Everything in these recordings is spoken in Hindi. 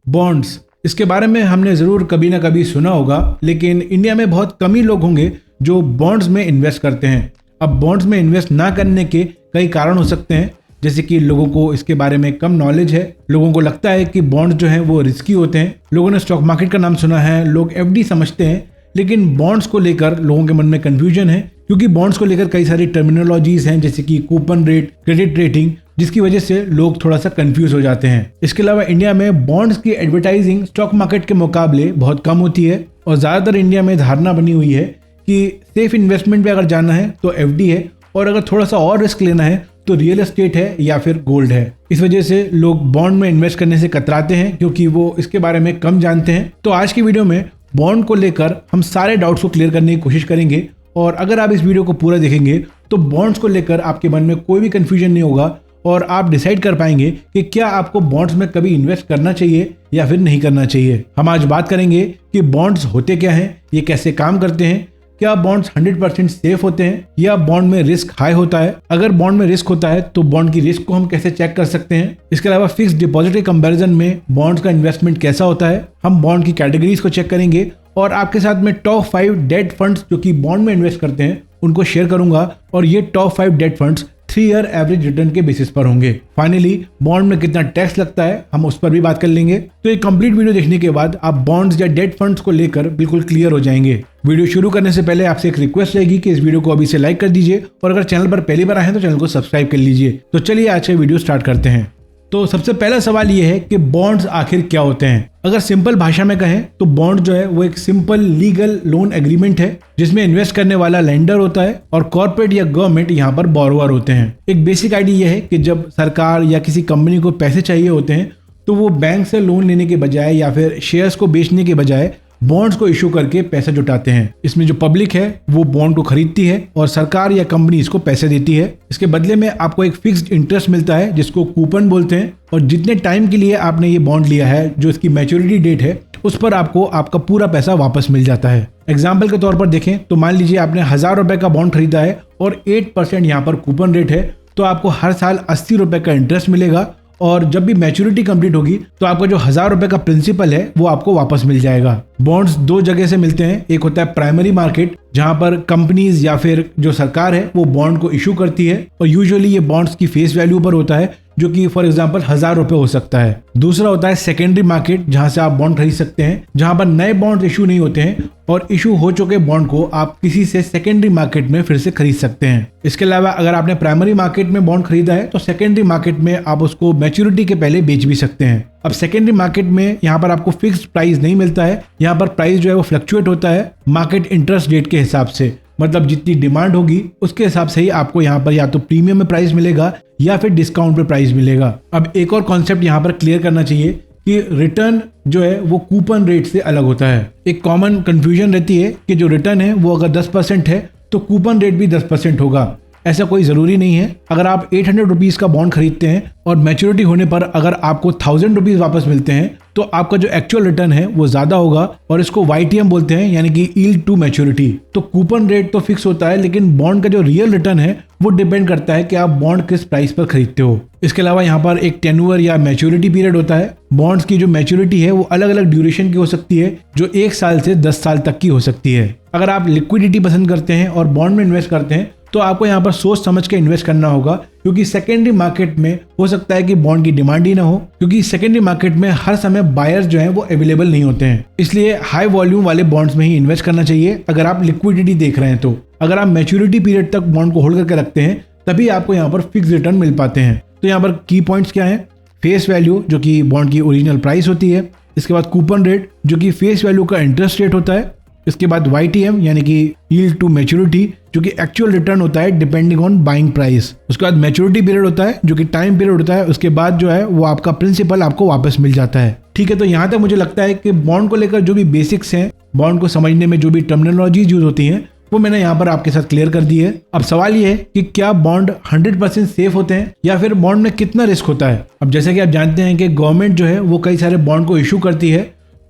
बॉन्ड्स, इसके बारे में हमने ज़रूर कभी ना कभी सुना होगा, लेकिन इंडिया में बहुत कम ही लोग होंगे जो बॉन्ड्स में इन्वेस्ट करते हैं। अब बॉन्ड्स में इन्वेस्ट ना करने के कई कारण हो सकते हैं, जैसे कि लोगों को इसके बारे में कम नॉलेज है, लोगों को लगता है कि बॉन्ड्स जो हैं वो रिस्की होते हैं, लोगों ने स्टॉक मार्केट का नाम सुना है, लोग एफडी समझते हैं, लेकिन बॉन्ड्स को लेकर लोगों के मन में कंफ्यूजन है, क्योंकि बॉन्ड्स को लेकर कई सारी टर्मिनोलॉजीज हैं, जैसे कि कूपन रेट, क्रेडिट रेटिंग, जिसकी वजह से लोग थोड़ा सा कंफ्यूज हो जाते हैं। इसके अलावा इंडिया में बॉन्ड्स की एडवर्टाइजिंग स्टॉक मार्केट के मुकाबले बहुत कम होती है और ज़्यादातर इंडिया में धारणा बनी हुई है कि सेफ इन्वेस्टमेंट पे अगर जाना है तो एफडी है, और अगर थोड़ा सा और रिस्क लेना है तो रियल एस्टेट है या फिर गोल्ड है। इस वजह से लोग बॉन्ड में इन्वेस्ट करने से कतराते हैं, क्योंकि वो इसके बारे में कम जानते हैं। तो आज की वीडियो में बॉन्ड को लेकर हम सारे डाउट्स को क्लियर करने की कोशिश करेंगे, और अगर आप इस वीडियो को पूरा देखेंगे तो बॉन्ड्स को लेकर आपके मन में कोई भी कंफ्यूजन नहीं होगा और आप डिसाइड कर पाएंगे कि क्या आपको बॉन्ड्स में कभी इन्वेस्ट करना चाहिए या फिर नहीं करना चाहिए। हम आज बात करेंगे कि बॉन्ड्स होते क्या हैं, ये कैसे काम करते हैं, क्या बॉन्ड्स 100% सेफ होते हैं या बॉन्ड में रिस्क हाई होता है, अगर बॉन्ड में रिस्क होता है तो बॉन्ड की रिस्क को हम कैसे चेक कर सकते हैं। इसके अलावा फिक्स्ड डिपॉजिट के कंपैरिजन में बॉन्ड्स का इन्वेस्टमेंट कैसा होता है, हम बॉन्ड की कैटेगरीज को चेक करेंगे और आपके साथ में टॉप 5 डेट फंड्स जो कि बॉन्ड में इन्वेस्ट करते हैं उनको शेयर करूंगा, और ये top 5 date funds 3 year average return के बेसिस पर होंगे। फाइनली बॉन्ड में कितना टैक्स लगता है हम उस पर भी बात कर लेंगे। तो ये कंप्लीट वीडियो देखने के बाद आप बॉन्ड्स या डेट फंड्स को लेकर बिल्कुल क्लियर हो जाएंगे। वीडियो शुरू करने से पहले आपसे एक रिक्वेस्ट रहेगी कि इस वीडियो को अभी से लाइक कर दीजिए, और अगर चैनल पर पहली बार आए हैं तो चैनल को सब्सक्राइब कर लीजिए। तो चलिए आज का वीडियो स्टार्ट करते हैं। तो सबसे पहला सवाल ये है कि बॉन्ड्स आखिर क्या होते हैं। अगर सिंपल भाषा में कहें तो बॉन्ड जो है वो एक सिंपल लीगल लोन एग्रीमेंट है, जिसमें इन्वेस्ट करने वाला लेंडर होता है और कॉर्पोरेट या गवर्नमेंट यहाँ पर बोरोवर होते हैं। एक बेसिक आइडिया यह है कि जब सरकार या किसी कंपनी को पैसे चाहिए होते हैं तो वो बैंक से लोन लेने के बजाय या फिर शेयर्स को बेचने के बजाय बॉन्ड्स को इशू करके पैसा जुटाते हैं। इसमें जो पब्लिक है वो बॉन्ड को खरीदती है और सरकार या कंपनी इसको पैसे देती है। इसके बदले में आपको एक फिक्स्ड इंटरेस्ट मिलता है जिसको कूपन बोलते हैं, और जितने टाइम के लिए आपने ये बॉन्ड लिया है, जो इसकी मैच्योरिटी डेट है, उस पर आपको आपका पूरा पैसा वापस मिल जाता है। एग्जाम्पल के तौर पर देखें तो मान लीजिए आपने 1000 रुपए का बॉन्ड खरीदा है और 8% यहाँ पर कूपन रेट है, तो आपको हर साल 80 रुपए का इंटरेस्ट मिलेगा, और जब भी मैच्योरिटी कंप्लीट होगी तो आपका जो 1000 रुपए का प्रिंसिपल है वो आपको वापस मिल जाएगा। बॉन्ड्स दो जगह से मिलते हैं, एक होता है प्राइमरी मार्केट जहां पर कंपनीज या फिर जो सरकार है वो बॉन्ड को इशू करती है, और यूजुअली ये बॉन्ड्स की फेस वैल्यू पर होता है, जो कि फॉर एग्जांपल 1000 रुपए हो सकता है। दूसरा होता है सेकेंडरी मार्केट, जहां से आप बॉन्ड खरीद सकते हैं, जहां पर नए बॉन्ड इशू नहीं होते हैं और इशू हो चुके बॉन्ड को आप किसी से सेकेंडरी मार्केट में फिर से खरीद सकते हैं। इसके अलावा अगर आपने प्राइमरी मार्केट में बॉन्ड खरीदा है तो सेकेंडरी मार्केट में आप उसको मैच्योरिटी के पहले बेच भी सकते हैं। अब सेकेंडरी मार्केट में यहाँ पर आपको फिक्स्ड प्राइस नहीं मिलता है, यहाँ पर प्राइस जो है वो फ्लक्चुएट होता है मार्केट इंटरेस्ट रेट के हिसाब से, मतलब जितनी डिमांड होगी उसके हिसाब से ही आपको यहाँ पर या तो प्रीमियम में प्राइस मिलेगा या फिर डिस्काउंट पे प्राइस मिलेगा। अब एक और कॉन्सेप्ट यहाँ पर क्लियर करना चाहिए कि रिटर्न जो है वो कूपन रेट से अलग होता है। एक कॉमन कंफ्यूजन रहती है कि जो रिटर्न है वो अगर 10% है तो कूपन रेट भी 10% होगा। ऐसा कोई जरूरी नहीं है। अगर आप 800 रुपीज का बॉन्ड खरीदते हैं और मैच्योरिटी होने पर अगर आपको 1000 रुपीज वापस मिलते हैं तो आपका जो एक्चुअल रिटर्न है वो ज्यादा होगा, और इसको YTM बोलते हैं, यानी कि यील्ड टू मैच्योरिटी। तो कूपन रेट तो फिक्स होता है, लेकिन बॉन्ड का जो रियल रिटर्न है वो डिपेंड करता है कि आप बॉन्ड किस प्राइस पर खरीदते हो। इसके अलावा यहाँ पर एक टेन्योर या मैच्योरिटी पीरियड होता है। बॉन्ड्स की जो मैच्योरिटी है वो अलग अलग ड्यूरेशन की हो सकती है, जो 1 साल से 10 साल तक की हो सकती है। अगर आप लिक्विडिटी पसंद करते हैं और बॉन्ड में इन्वेस्ट करते हैं तो आपको यहाँ पर सोच समझ के इन्वेस्ट करना होगा, क्योंकि सेकेंडरी मार्केट में हो सकता है कि बॉन्ड की डिमांड ही ना हो, क्योंकि सेकेंडरी मार्केट में हर समय बायर्स जो हैं वो अवेलेबल नहीं होते हैं। इसलिए हाई वॉल्यूम वाले बॉन्ड्स में ही इन्वेस्ट करना चाहिए अगर आप लिक्विडिटी देख रहे हैं। तो अगर आप मैच्योरिटी पीरियड तक बॉन्ड को होल्ड करके रखते हैं तभी आपको यहाँ पर फिक्स रिटर्न मिल पाते हैं। तो यहाँ पर की पॉइंट्स क्या है? फेस वैल्यू जो कि बॉन्ड की ओरिजिनल प्राइस होती है, इसके बाद कूपन रेट जो कि फेस वैल्यू का इंटरेस्ट रेट होता है, इसके बाद YTM यानी कि यील्ड टू मैच्योरिटी जो कि एक्चुअल रिटर्न होता है डिपेंडिंग ऑन बाइंग प्राइस, उसके बाद मैच्योरिटी पीरियड होता है जो कि टाइम पीरियड होता है, उसके बाद जो है वो आपका प्रिंसिपल आपको वापस मिल जाता है। ठीक है, तो यहाँ तक मुझे लगता है कि बॉन्ड को लेकर जो भी बेसिक्स हैं, बॉन्ड को समझने में जो भी टर्मिनोलॉजीज यूज होती हैं वो मैंने यहाँ पर आपके साथ क्लियर कर दी है। अब सवाल ये है कि क्या बॉन्ड 100% सेफ होते हैं या फिर बॉन्ड में कितना रिस्क होता है। अब जैसे कि आप जानते हैं कि गवर्नमेंट जो है वो कई सारे बॉन्ड को इशू करती है,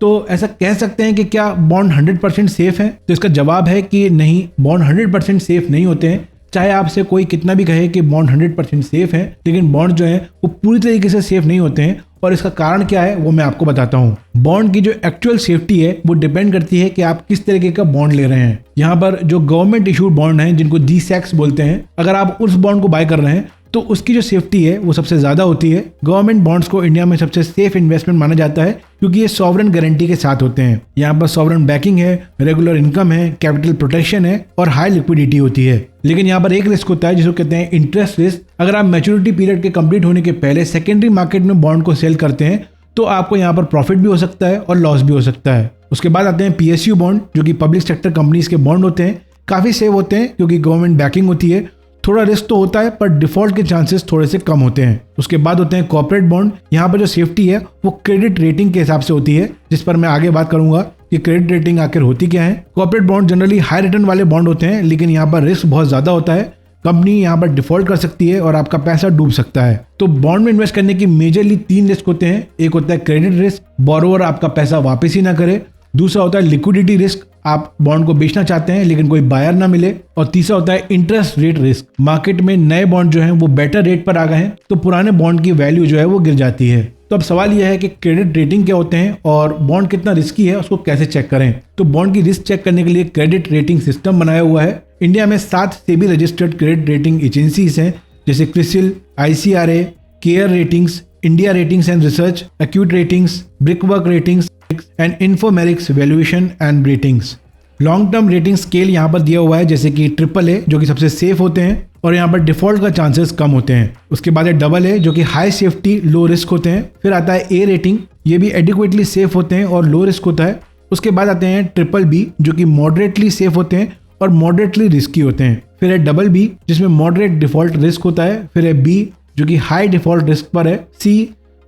तो ऐसा कह सकते हैं कि क्या बॉन्ड 100% सेफ है? तो इसका जवाब है कि नहीं, बॉन्ड 100% सेफ नहीं होते हैं। चाहे आपसे कोई कितना भी कहे कि बॉन्ड 100% सेफ है, लेकिन बॉन्ड जो है वो पूरी तरीके से सेफ नहीं होते हैं और इसका कारण क्या है वो मैं आपको बताता हूँ। बॉन्ड की जो एक्चुअल सेफ्टी है वो डिपेंड करती है कि आप किस तरीके का बॉन्ड ले रहे हैं। यहाँ पर जो गवर्नमेंट इशूड बॉन्ड हैं जिनको G-Secs बोलते हैं, अगर आप उस बॉन्ड को बाय कर रहे हैं तो उसकी जो सेफ्टी है वो सबसे ज्यादा होती है। गवर्नमेंट बॉन्ड्स को इंडिया में सबसे सेफ इन्वेस्टमेंट माना जाता है क्योंकि ये सॉवरेन गारंटी के साथ होते हैं। यहाँ पर सॉवरेन बैकिंग है, रेगुलर इनकम है, कैपिटल प्रोटेक्शन है और हाई लिक्विडिटी होती है। लेकिन यहाँ पर एक रिस्क होता है जिसको कहते हैं इंटरेस्ट रिस्क। अगर आप मैच्योरिटी पीरियड के कंप्लीट होने के पहले सेकेंडरी मार्केट में बॉन्ड को सेल करते हैं तो आपको यहाँ पर प्रॉफिट भी हो सकता है और लॉस भी हो सकता है। उसके बाद आते हैं PSU बॉन्ड, जो कि पब्लिक सेक्टर कंपनीज के बॉन्ड होते हैं। काफी सेफ होते हैं क्योंकि गवर्नमेंट बैकिंग होती है। थोड़ा रिस्क तो होता है पर डिफॉल्ट के चांसेस थोड़े से कम होते हैं। उसके बाद होते हैं कॉर्पोरेट बॉन्ड। यहाँ पर जो सेफ्टी है वो क्रेडिट रेटिंग के हिसाब से होती है, जिस पर मैं आगे बात करूंगा कि क्रेडिट रेटिंग आखिर होती क्या है। Corporate bond generally high return वाले बॉन्ड होते हैं, लेकिन यहाँ पर रिस्क बहुत ज्यादा होता है। कंपनी यहाँ पर डिफॉल्ट कर सकती है और आपका पैसा डूब सकता है। तो बॉन्ड में इन्वेस्ट करने की मेजरली 3 रिस्क होते हैं। एक होता है क्रेडिट रिस्क, बोरोवर आपका पैसा वापस ही ना करे। दूसरा होता है लिक्विडिटी रिस्क, आप बॉन्ड को बेचना चाहते हैं लेकिन कोई बायर ना मिले। और तीसरा होता है इंटरेस्ट रेट रिस्क, मार्केट में नए बॉन्ड जो हैं वो बेटर रेट पर आ गए हैं तो पुराने बॉन्ड की वैल्यू जो है वो गिर जाती है। तो अब सवाल यह है कि क्रेडिट रेटिंग क्या होते हैं और बॉन्ड कितना रिस्की है उसको कैसे चेक करें। तो बॉन्ड की रिस्क चेक करने के लिए क्रेडिट रेटिंग सिस्टम बनाया हुआ है। इंडिया में 7 SEBI registered credit rating agencies हैं, जैसे CRISIL, ICRA, CARE ratings, India ratings and research, Acuite ratings, Brickwork ratings and Infomerics valuation and ratings. Long term rating scale यहाँ पर दिया हुआ है, जैसे कि AAA जो कि सबसे सेफ होते हैं और यहाँ पर डिफॉल्ट का चांसेस कम होते हैं। उसके बाद है AA जो कि हाई सेफ्टी लो रिस्क होते हैं। फिर आता है A रेटिंग, ये भी एडिक्वेटली सेफ होते हैं और लो रिस्क होता है। उसके बाद आते हैं BBB जो कि मॉडरेटली सेफ होते हैं और मॉडरेटली रिस्की होते हैं। फिर है BB जिसमें मॉडरेट डिफॉल्ट रिस्क होता है। फिर है B जो कि हाई डिफॉल्ट रिस्क पर है। C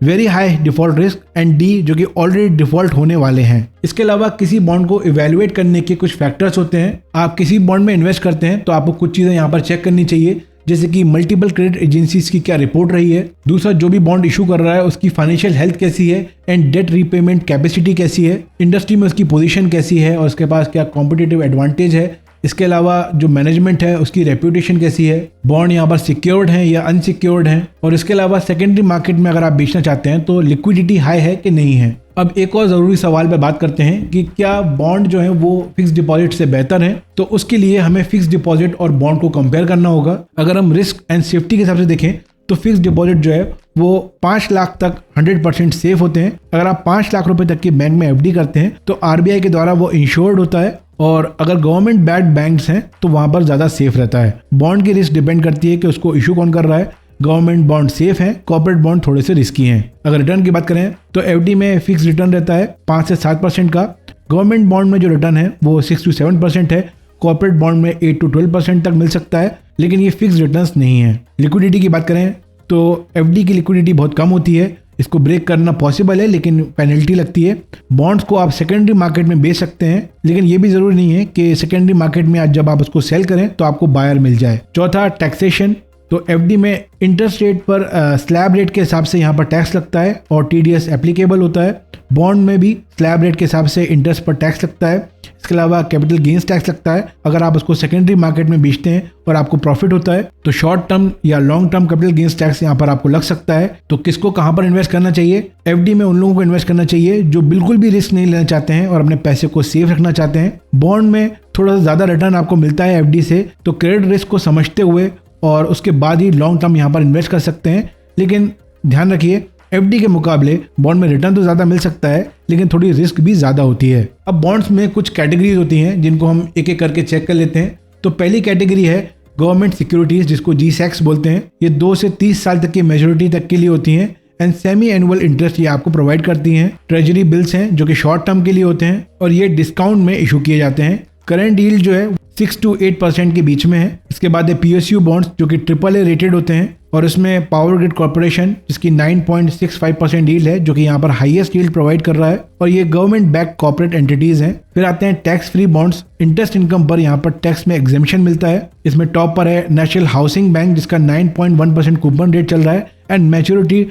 very high default risk and D जो कि ऑलरेडी डिफॉल्ट होने वाले हैं। इसके अलावा किसी बॉन्ड को इवेल्युएट करने के कुछ फैक्टर्स होते हैं। आप किसी बॉन्ड में इन्वेस्ट करते हैं तो आपको कुछ चीजें यहाँ पर चेक करनी चाहिए, जैसे कि मल्टीपल क्रेडिट एजेंसीज की क्या रिपोर्ट रही है। दूसरा, जो भी बॉन्ड इशू कर रहा है उसकी फाइनेंशियल हेल्थ कैसी है एंड डेट रीपेमेंट कैपेसिटी कैसी है, इंडस्ट्री में उसकी पोजीशन कैसी है और उसके पास क्या कॉम्पिटिटिव एडवांटेज है। इसके अलावा जो मैनेजमेंट है उसकी रेप्यूटेशन कैसी है, बॉन्ड यहाँ पर सिक्योर्ड है या अनसिक्योर्ड है। और इसके अलावा सेकेंडरी मार्केट में अगर आप बेचना चाहते हैं तो लिक्विडिटी हाई है कि नहीं है। अब एक और जरूरी सवाल पे बात करते हैं कि क्या बॉन्ड जो है वो फिक्स डिपॉजिट से बेहतर है। तो उसके लिए हमें फिक्स डिपॉजिट और बॉन्ड को कंपेयर करना होगा। अगर हम रिस्क एंड सेफ्टी के हिसाब से देखें तो फिक्स डिपॉजिट जो है वो 5 लाख तक 100% सेफ होते हैं। अगर आप 5 लाख रुपए तक की बैंक में FD करते हैं तो RBI के द्वारा वो इंश्योर्ड होता है, और अगर गवर्नमेंट बैक्ड बैंक्स हैं तो वहां पर ज्यादा सेफ रहता है। बॉन्ड की रिस्क डिपेंड करती है कि उसको इशू कौन कर रहा है। गवर्नमेंट बॉन्ड सेफ है, कॉर्पोरेट बॉन्ड थोड़े से रिस्की हैं। अगर रिटर्न की बात करें तो FD में फिक्स रिटर्न रहता है 5 से 7% का। गवर्नमेंट बॉन्ड में जो रिटर्न है वो 6 to 7% है। कॉर्पोरेट बॉन्ड में 8 to 12% तक मिल सकता है, लेकिन ये फिक्स रिटर्न्स नहीं है। लिक्विडिटी की बात करें तो FD की लिक्विडिटी बहुत कम होती है, इसको ब्रेक करना पॉसिबल है लेकिन पेनल्टी लगती है। बॉन्ड्स को आप सेकेंडरी मार्केट में बेच सकते हैं, लेकिन ये भी जरूरी नहीं है कि सेकेंडरी मार्केट में आज जब आप उसको सेल करें तो आपको बायर मिल जाए। चौथा, टैक्सेशन। तो FD में इंटरेस्ट रेट पर स्लैब रेट के हिसाब से यहाँ पर टैक्स लगता है और TDS एप्लीकेबल होता है। बॉन्ड में भी स्लैब रेट के हिसाब से इंटरेस्ट पर टैक्स लगता है। इसके अलावा कैपिटल गेन्स टैक्स लगता है अगर आप उसको सेकेंडरी मार्केट में बेचते हैं और आपको प्रॉफिट होता है। तो शॉर्ट टर्म या long term capital gains tax यहाँ पर आपको लग सकता है। तो किसको कहाँ पर इन्वेस्ट करना चाहिए? FD में उन लोगों को इन्वेस्ट करना चाहिए जो बिल्कुल भी रिस्क नहीं लेना चाहते हैं और अपने पैसे को सेफ रखना चाहते हैं। बॉन्ड में थोड़ा सा ज्यादा रिटर्न आपको मिलता है FD से, तो क्रेडिट रिस्क को समझते हुए और उसके बाद ही लॉन्ग टर्म यहाँ पर इन्वेस्ट कर सकते हैं। लेकिन ध्यान रखिए, FD के मुकाबले बॉन्ड में रिटर्न तो ज्यादा मिल सकता है लेकिन थोड़ी रिस्क भी ज्यादा होती है। अब बॉन्ड्स में कुछ कैटेगरीज होती हैं जिनको हम एक एक करके चेक कर लेते हैं। तो पहली कैटेगरी है गवर्नमेंट सिक्योरिटीज, जिसको G-Secs बोलते हैं। ये 2 से 30 साल तक की मैच्योरिटी तक के लिए होती हैं एंड सेमी एनुअल इंटरेस्ट ये आपको प्रोवाइड करती हैं। ट्रेजरी बिल्स हैं जो कि शॉर्ट टर्म के लिए होते हैं और ये डिस्काउंट में इशू किए जाते हैं। करंट यील्ड जो है 6 to 8% के बीच में है। इसके बाद है PSU बॉन्ड्स जो कि AAA रेटेड होते हैं और इसमें पावर ग्रिड कॉर्पोरेशन जिसकी 9.65% यील्ड है, जो कि यहाँ पर हाईएस्ट यील्ड प्रोवाइड कर रहा है, और ये गवर्नमेंट बैक कॉर्पोरेट एंटिटीज हैं। फिर आते हैं tax free bonds. Interest income पर यहाँ पर टैक्स में एग्जेम्पशन मिलता है। इसमें टॉप पर है नेशनल हाउसिंग बैंक जिसका 9.1% कूपन रेट चल रहा है एंड मैच्योरिटी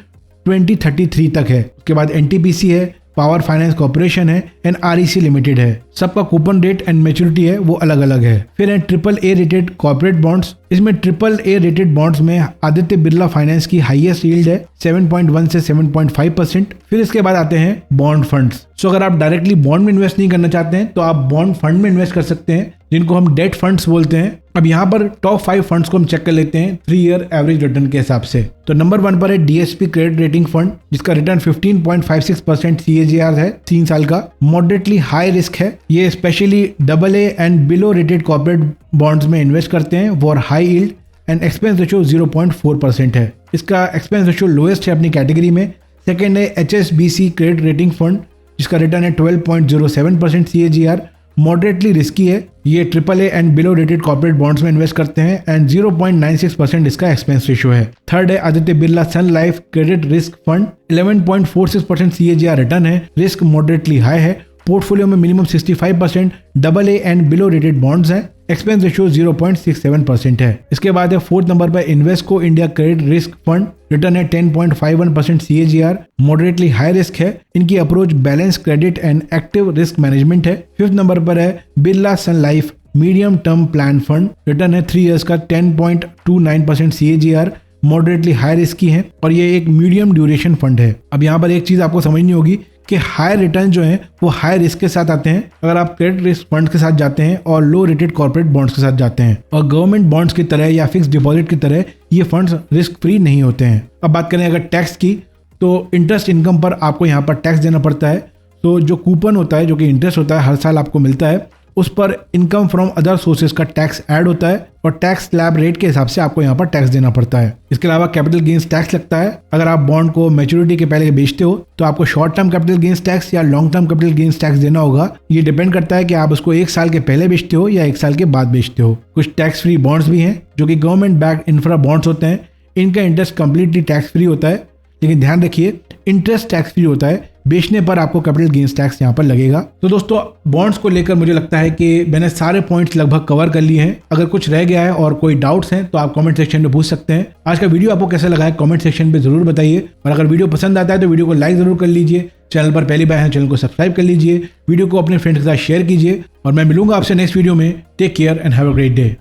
2033 तक है। उसके बाद NTPC है, पावर फाइनेंस कॉर्पोरेशन है एंड REC लिमिटेड है। सबका कूपन रेट एंड मैच्योरिटी है वो अलग अलग है। फिर है AAA रेटेड कॉर्पोरेट बॉन्ड्स। इसमें AAA रेटेड बॉन्ड्स में आदित्य बिरला फाइनेंस की हाईएस्ट यील्ड है 7.1 से 7.5%। फिर इसके बाद आते हैं बॉन्ड फंड्स। सो अगर आप डायरेक्टली बॉन्ड में इन्वेस्ट नहीं करना चाहते हैं तो आप बॉन्ड फंड में इन्वेस्ट कर सकते हैं, जिनको हम डेट फंड्स बोलते हैं। अब यहाँ पर टॉप 5 फंड्स को हम चेक कर लेते हैं 3 ईयर एवरेज रिटर्न के हिसाब से। तो नंबर 1 पर है DSP क्रेडिट रेटिंग फंड, जिसका रिटर्न 15.56% CAGR है 3 साल का। मॉडरेटली हाई रिस्क है। ये specially AA and below rated corporate bonds में इन्वेस्ट करते हैं for high yield and expense ratio 0.4% है। इसका एक्सपेंस रेशियो लोएस्ट है अपनी कैटेगरी में। सेकेंड है HSBC क्रेडिट रेटिंग फंड, जिसका रिटर्न है 12.07% CAGR। मॉडरेटली रिस्की है। ये AAA and below rated corporate bonds में इन्वेस्ट करते हैं एंड 0.96% इसका एक्सपेंस रेशियो है। थर्ड है Aditya Birla sun life credit risk fund, 11.46% CAGR return है। रिस्क मॉडरेटली हाई है। पोर्टफोलियो में minimum 65% AA and below rated bonds हैं। एक्सपेंस रेशियो 0.67% है। इसके बाद है 4th नंबर पर Invesco India credit risk fund, return है 10.51% CAGR। मॉडरेटली हाई रिस्क है। इनकी approach balance credit and active risk management है। 5th नंबर पर है Birla sun life medium term plan fund, return है 3 ईयर्स का 10.29% CAGR। मॉडरेटली हाई रिस्की है और ये एक मीडियम ड्यूरेशन फंड है। अब यहाँ पर एक चीज आपको समझनी होगी कि हाई रिटर्न जो है वो हाई रिस्क के साथ आते हैं अगर आप क्रेडिट रिस्क फंड के साथ जाते हैं और लो रेटेड कॉर्पोरेट बॉन्ड्स के साथ जाते हैं। और गवर्नमेंट बॉन्ड्स की तरह या फिक्स डिपॉजिट की तरह ये फंड्स रिस्क फ्री नहीं होते हैं। अब बात करें अगर टैक्स की, तो इंटरेस्ट इनकम पर आपको यहाँ पर टैक्स देना पड़ता है। तो जो कूपन होता है, जो कि इंटरेस्ट होता है हर साल आपको मिलता है, उस पर इनकम फ्रॉम अदर सोर्सेज का टैक्स ऐड होता है और टैक्स स्लैब रेट के हिसाब से आपको यहाँ पर टैक्स देना पड़ता है। इसके अलावा कैपिटल गेन्स टैक्स लगता है। अगर आप बॉन्ड को मैच्योरिटी के पहले बेचते हो तो आपको short term capital gains tax या long term capital gains tax देना होगा। ये डिपेंड करता है कि आप उसको 1 साल के पहले बेचते हो या 1 साल के बाद बेचते हो। कुछ टैक्स फ्री बॉन्ड्स भी हैं जो कि गवर्नमेंट बैक्ड इंफ्रा बॉन्ड्स होते हैं। इनका इंटरेस्ट कंप्लीटली टैक्स फ्री होता है, लेकिन ध्यान रखिए इंटरेस्ट टैक्स फ्री होता है, बेचने पर आपको कैपिटल गेन्स टैक्स यहाँ पर लगेगा। तो दोस्तों बॉन्ड्स को लेकर मुझे लगता है कि मैंने सारे पॉइंट्स लगभग कवर कर लिए हैं। अगर कुछ रह गया है और कोई डाउट्स हैं तो आप कमेंट सेक्शन में पूछ सकते हैं। आज का वीडियो आपको कैसा लगा है कमेंट सेक्शन पे जरूर बताइए, और अगर वीडियो पसंद आता है तो वीडियो को लाइक जरूर कर लीजिए। चैनल पर पहली बार है चैनल को सब्सक्राइब कर लीजिए। वीडियो को अपने फ्रेंड्स के साथ शेयर कीजिए और मैं मिलूंगा आपसे नेक्स्ट वीडियो में। Take care and have a great day.